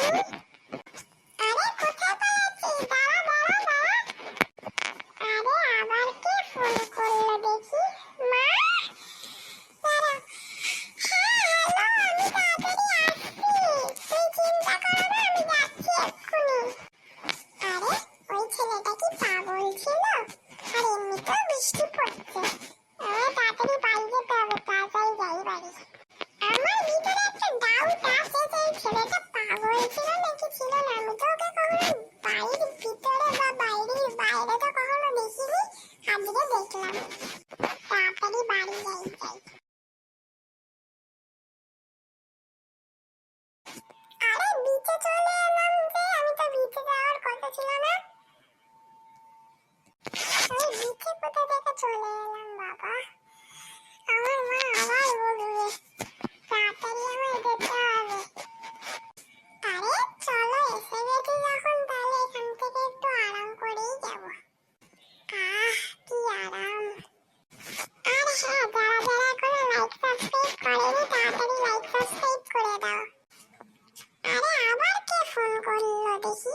আরে কোথায় পালাচ্ছিস? দাঁড়া দাঁড়া দাঁড়া। আরে আবার কে ফোন করলো দেখি? মা, দাঁড়া। হ্যাঁ হ্যালো, আমি তাড়াতাড়ি আসছি। তুই চিন্তা করো না, আমি যাচ্ছি এক্ষুনি। আরে ওই ছেলেটা কি পাগল ছিল? আর এমনিতেও বৃষ্টি পড়ছে। তাড়াতাড়ি বাড়ি যেতে হবে, তাড়াতাড়ি যাই বাড়ি। আমার ভিতরে একটা ডাউট আছে যে এই ছেলেটা পাগল ছিল নাকি ছিল না। আমি তো ওকে কখনো বাড়ির ভিতরে বা বাইরে তো কখনো দেখিনি, আজকে দেখলাম। তাড়াতাড়ি বাড়ি যাই। আরে বিচে চলে এলাম যে, আমি তো বিচে যাওয়ার কথা ছিল না। আমি বিচে কোথা থেকে চলে এলাম বাবা? আমার মা আবার বলবে। তাড়াতাড়ি আমার যেতে হবে। আরে চলো, এসে গেছি যখন তাহলে এখান থেকে একটু আরাম করেই যাব। কি আরাম। আর হ্যাঁ, যারা এখনো লাইক সাবস্ক্রাইব করেনি তাড়াতাড়ি লাইক সাবস্ক্রাইব করে দাও। আরে আবার কে ফোন করলো দেখি?